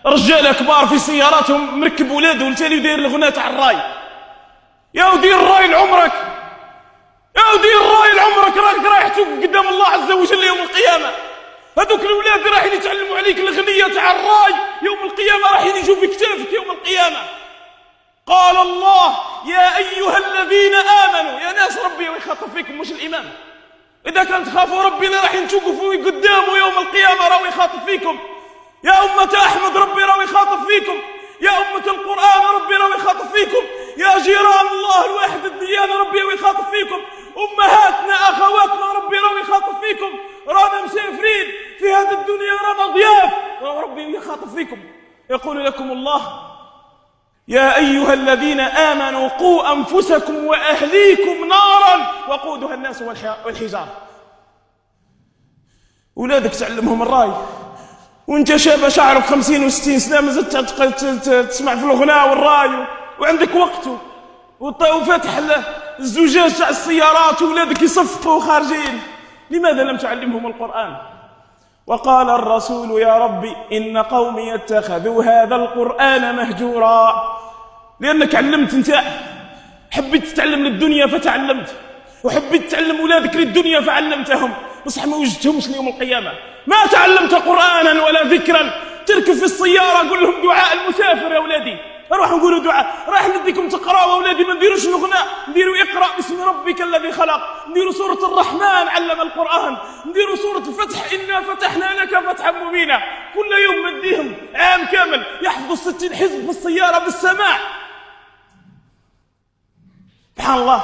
رجال كبار في سياراتهم مركب ولاده والتالي وداير الغناء تاع الراي. يا ودير الراي لعمرك، يا ودير الراي لعمرك، راك رايح توقف قدام الله عز وجل يوم القيامة. هذوك الأولاد رايحين يتعلموا عليك الأغنية تاع الراي يوم القيامة، رايحين يجوا في كتافك يوم القيامة. قال الله: يا أيها الذين آمنوا، يا ناس ربي ويخاطب فيكم مش الإمام. إذا كان تخافوا ربنا رايحين توقفوا قدامه يوم القيامة راهو يخاطب فيكم. يا أمة أحمد ربي راهو يخاطب فيكم. يا أمة القرآن ربي راهو يخاطب فيكم. يا جيران الله الواحد الديانة ربي راهو يخاطب فيكم. أمهاتنا أخواتنا ربي راهو يخاطب فيكم. رانا مسافرين في هذه الدنيا، رانا ضياف، ربي يخاطب فيكم. يقول لكم الله: يا أيها الذين آمنوا قوا أنفسكم وأهليكم نارا وقودها الناس والحجارة. أولادك تعلمهم الراي وانت شاب شعرك 50 و60 سنة مازلت تسمع في الغناء والراي وعندك وقته وفاتح الزجاج تاع السيارات وولادك يصفقوا خارجين. لماذا لم تعلمهم القرآن؟ وقال الرسول: يا ربي إن قومي اتخذوا هذا القرآن مهجورا. لأنك علمت، انت حبيت تتعلم للدنيا فتعلمت، وحبيت تعلم أولادك للدنيا فعلمتهم، بصح ما وجدتهمش ليوم القيامة. ما تعلمت قرآنا ولا ذكرا. تركب في السيارة قول لهم دعاء المسافر يا أولادي، راح نقولوا دعاء، راح نديكم تقراوا أولادي، ما نديروش الغناء، نديروا اقرأ باسم ربك الذي خلق، نديروا سورة الرحمن علم القرآن، نديروا سورة الفتح إنا فتحنا لك فتحا مبينا. كل يوم نديهم عام كامل يحفظوا 60 حزب في السيارة بالسماع. سبحان الله،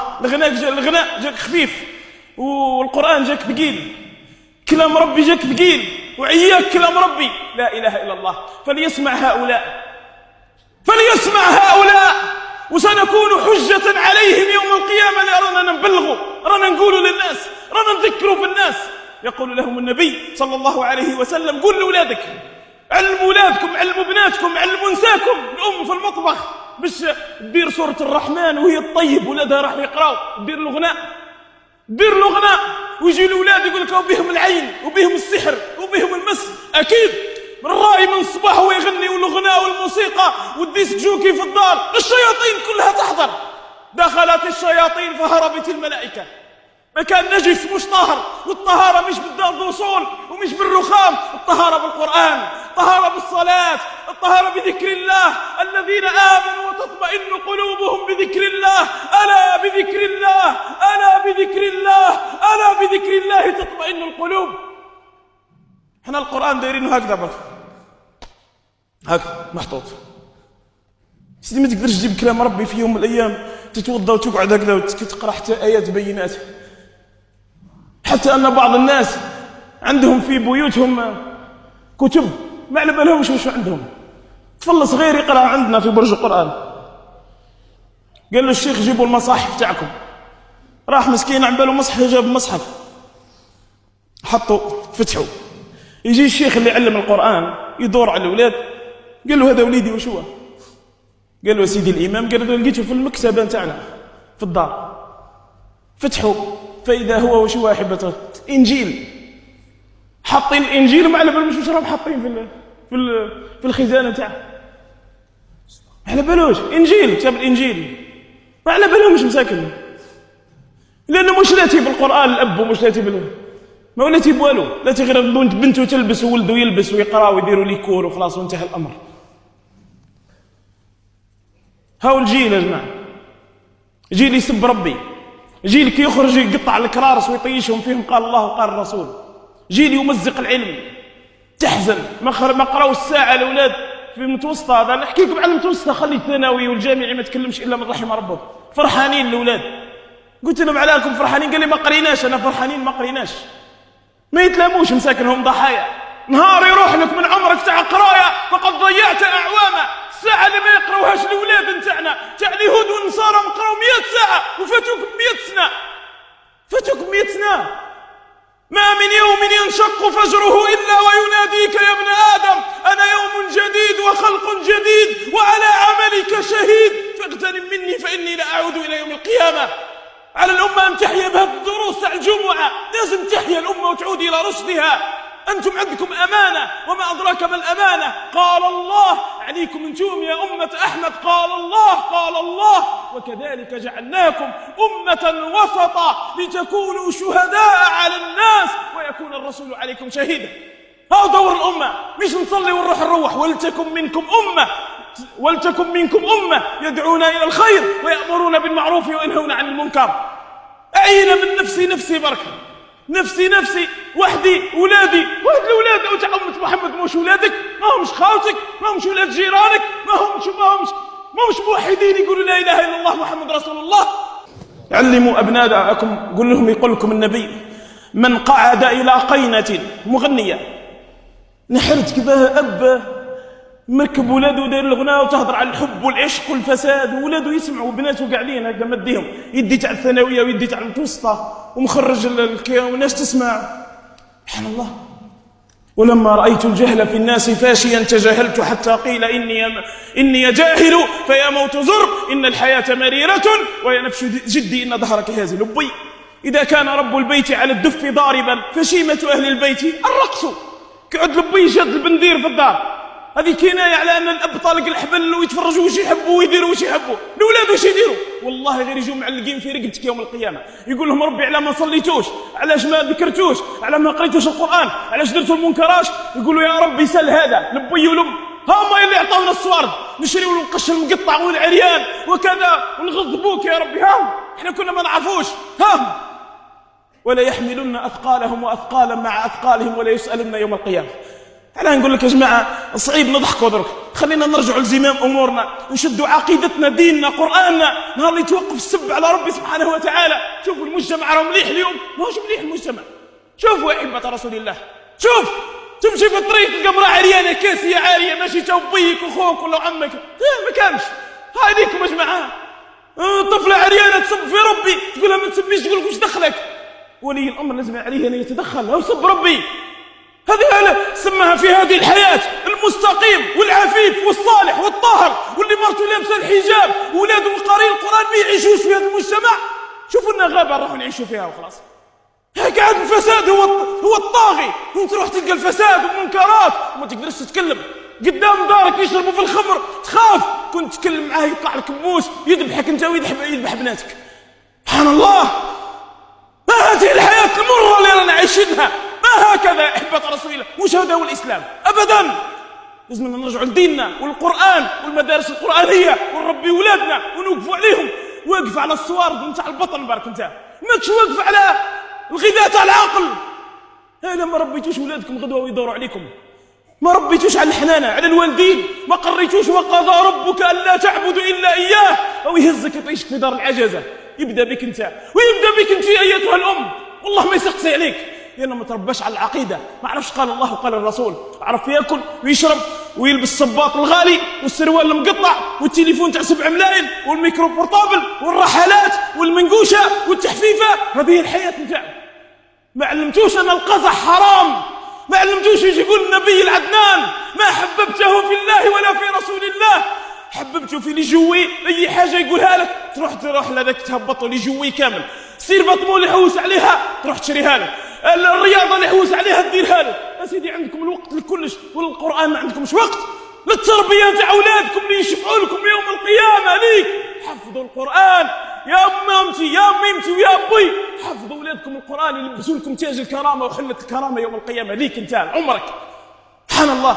الغناء جاك خفيف والقرآن جاك ثقيل، كلام ربي جاك ثقيل وعياك كلام ربي. لا إله إلا الله. فليسمع هؤلاء وسنكون حجة عليهم يوم القيامة. رانا نبلغوا، رانا نقولوا للناس، رانا نذكروا في الناس. يقول لهم النبي صلى الله عليه وسلم: قل لأولادك، علموا أولادكم، علموا بناتكم، علموا نساكم. الأم في المطبخ باش تدير سورة الرحمن وهي الطيب ولادها راح يقراوا، دير الغناء ويجي الأولاد يقول لك وبهم العين وبهم السحر وبهم المس. أكيد من الراي من الصباح هو يغني والغناء والموسيقى والديسك جوكي في الدار، الشياطين كلها تحضر. دخلت الشياطين فهربت الملائكة. مكان نجس مش طاهر، والطهارة مش بالدار دوصول ومش بالرخام، الطهارة بالقرآن، الطهارة بالصلاة، الطهارة بذكر الله. الذين آمنوا وتطمئن قلوبهم بذكر الله. ألا بذكر الله، ألا بذكر الله، ألا بذكر الله تطمئن القلوب. احنا القرآن دايرينه هكذا هكذا محطوط. سيدي ما تقدرش تجيب كلام ربي في يوم من الأيام تتوضا وتقعد هكذا وتقرأ حتى آيات بينات. حتى أن بعض الناس عندهم في بيوتهم كتب ما على بالهمش وش عندهم. طفل صغير يقرأ عندنا في برج القرآن، قال له الشيخ جيبوا المصاحف تاعكم. راح مسكين عمباله مصحف، جاب مصحف حطوا فتحوا. يجي الشيخ اللي علم القرآن يدور على الأولاد، قال له هذا وليدي وش هو؟ قال له سيدي الإمام، قال له لقيته في المكتبة تاعنا في الدار. فتحوا فإذا هو وش هو أحبته؟ إنجيل. حاطين الإنجيل وما على بالهمش واش راهم حاطين في الخزانة تاعه. ما على بالوش إنجيل، كتاب الإنجيل ما على بالهمش مساكن، لأنه مش لاتي بالقرآن الأب ومش لاتي ما ولاتي بوالو، لاتي غير بنته تلبس وولده يلبس ويقرأ ويديروا لي كور وخلاص وانتهى الأمر. هاو الجيل يا جماعة، جيل يسب ربي، جيل كي يخرج يقطع الكرارس ويطيشهم فيهم قال الله وقال الرسول، جيل يمزق العلم. تحزن ما قراوا الساعة الأولاد في المتوسطة. هذا نحكي لكم عن المتوسطة، خلي الثانوي والجامعي ما تكلمش إلا من رحم ربك. فرحانين الأولاد، قلت لهم على لكم فرحانين؟ قال لي ما قريناش. أنا فرحانين ما قريناش، ما يتلاموش مساكنهم ضحايا. نهار يروح لك من عمرك تاع قراية فقد ضيعت أعواما. الساعة اللي ما يقراوهاش الأولاد نتاعنا تاع اليهود والنصارى مقراو 100 ساعة وفاتوكم 100 سنة، فاتوكم 100 سنة. ما من يوم ينشق فجره إلا ويناديك يا ابن آدم أنا يوم جديد وخلق جديد وعلى عملك شهيد فاغتنم مني فإني لا أعود إلى يوم القيامة. على الأمة أن تحيا بهذه الدروس تاع الجمعة، لازم تحيا الأمة وتعود إلى رشدها. أنتم عندكم أمانة، وما أدراك ما الأمانة؟ قال الله عليكم أنتم يا أمة أحمد، قال الله وكذلك جعلناكم أمة وسطا لتكونوا شهداء على الناس ويكون الرسول عليكم شهيدا. هذا دور الأمة، مش نصلي ونروح ولتكن منكم أمة يدعون إلى الخير ويأمرون بالمعروف وينهون عن المنكر. أعين من نفسي بركة، نفسي وحدي، ولادي واحد الأولاد أو تاع أمة محمد، موش ولادك، ما همش خالتك، ما همش ولاد جيرانك، ما همش موحدين يقولوا لا إله إلا الله محمد رسول الله. علموا أبناءكم، قل لهم، يقول لكم النبي: من قعد إلى قينة مغنية، نحرت كذا أب مركب ولادو داير الغناء وتهضر على الحب والعشق والفساد، وولادو يسمعوا وبناته قاعدين هكا مديهم يدي تاع الثانويه ويدي تاع المتوسطه ومخرج والناس تسمع. سبحان الله. ولما رأيت الجهل في الناس فاشيا تجاهلت حتى قيل إني جاهل فيا موت زر، إن الحياة مريرة ويا نفس جدي إن ظهرك هازل. بي إذا كان رب البيت على الدف ضاربا فشيمة أهل البيت الرقص. قعد لبي شد البندير في الدار، هذه كناية على أن الأب طالق الحبل ويتفرجوا وش يحبوا ويديروا وش يحبوا. الأولاد وش يديروا؟ والله غير يجوا معلقين في رقبتك يوم القيامة، يقول لهم ربي على ما صليتوش، علاش ما ذكرتوش، على ما قريتوش القرآن، علاش درتوا المنكرات، يقولوا يا ربي سل هذا لبي ولب، هما اللي عطاونا الصوارد نشريوا القش المقطع والعريان وكذا ونغضبوك يا ربي، احنا كنا ما نعرفوش، ولا يحملن أثقالهم وأثقالا مع أثقالهم ولا يسألن يوم القيامة. أنا نقول لك يا جماعة صعيب نضحكوا درك، خلينا نرجعوا لزمام أمورنا ونشدوا عقيدتنا، ديننا، قرآننا. نهار اللي يتوقف السب على ربي سبحانه وتعالى، شوفوا المجتمع راه مليح اليوم، ماهوش مليح المجتمع. شوفوا يا أحبة رسول الله، شوف تمشي في الطريق تلقى امرأة عريانة كاسية عارية ماشي تو بيك وخوك ولا عمك، ما كانش. هاي ليكم يا جماعة، طفلة عريانة تسب في ربي، تقولها ما تسبيش، تقول لك وش دخلك؟ ولي الأمر لازم عليه أن يتدخل أو سب ربي. هذه سماها في هذه الحياة المستقيم والعفيف والصالح والطاهر، واللي مرته لابسه الحجاب وولاده قارئين القرآن ما يعيشوش في هذا المجتمع. شوفوا لنا غابة نروحوا نعيشوا فيها وخلاص. قاعد الفساد هو الطاغي، وتروح تلقى الفساد والمنكرات وما تقدرش تتكلم قدام دارك، يشربوا في الخمر تخاف كنت تتكلم معاه يطلع لك موس يذبحك انت ويذبح بناتك. سبحان الله. ما هذه الحياة المرة اللي رانا عايشينها، ما هكذا يا أحبة رسول الله. وش هذا هو الإسلام أبدا. لازم نرجعوا لديننا والقرآن والمدارس القرآنية ونربي ولادنا ونوقفوا عليهم. واقف على الصوارد نتاع البطن بارك انت، ماكش واقف على الغذاء تاع العقل. هلا ما ربيتوش ولادكم غدوة ويدوروا عليكم، ما ربيتوش على الحنانة على الوالدين، ما قريتوش وقضى ربك ألا تعبدوا إلا إياه، أو يهزك يطيشك في دار العجزة. يبدأ بك انت ويبدأ بك انت أيتها الأم. والله ما يسقسي عليك لأنه ما ترباش على العقيدة، ما عرفش قال الله وقال الرسول، عرف يأكل ويشرب ويلبس الصباط الغالي والسروال المقطع والتليفون تاع 7 ملايين والميكرو بورتابل والرحلات والمنقوشة والتحفيفة. هذه الحياة نتاعو. ما علمتوش أن القزح حرام، ما علمتوش يجيبوا النبي العدنان، ما حببته في الله ولا في رسول الله، حببته في لجوي. أي حاجة يقولها لك تروح لذاك تهبطوا لجوي كامل. سير بطمو اللي حوس عليها تروح تشريها له، الرياضة اللي حوس عليها تديرها له. يا سيدي عندكم الوقت لكلش، والقرآن ما عندكمش وقت للتربية تاع أولادكم اللي يشفعوا لكم يوم القيامة. ليك حفظوا القرآن يا أمامتي يا أميمتي ويا أبوي، حفظوا أولادكم القرآن يلبسوا لكم تاج الكرامة وحلة الكرامة يوم القيامة. ليك انت عمرك. سبحان الله.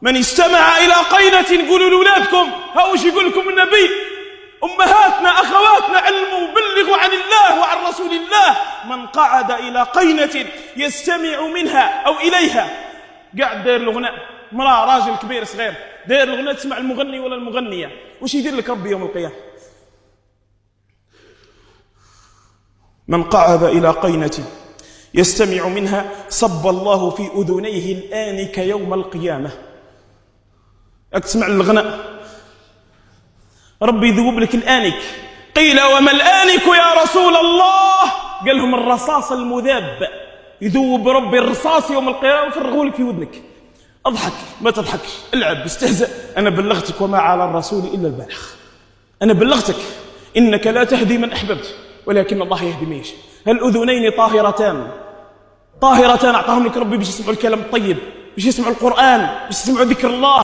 من استمع إلى قينة، نقولوا لأولادكم هاوش يقول لكم النبي، أمهاتنا أخواتنا علموا بلغوا عن الله وعن رسول الله. من قعد إلى قينة يستمع منها أو إليها، قاعد داير الغناء، مرأة راجل كبير صغير داير الغناء، تسمع المغني ولا المغنية، وش يدير لك ربي يوم القيامة؟ من قعد إلى قينة يستمع منها صب الله في أذنيه الآنك يوم القيامة. تسمع الغناء ربي يذوب لك الآنك. قيل وما الآنك يا رسول الله؟ قال لهم الرصاص المذاب، يذوب ربي الرصاص يوم القيامة وفرغوا لك في ودنك. اضحك ما تضحكش، العب استهزأ. أنا بلغتك وما على الرسول إلا البلاغ. أنا بلغتك، إنك لا تهدي من أحببت ولكن الله يهدي من يشاء. الأذنين طاهرتان طاهرتان أعطاهم لك ربي باش يسمعوا الكلام الطيب، باش يسمعوا القرآن، باش يسمعوا ذكر الله.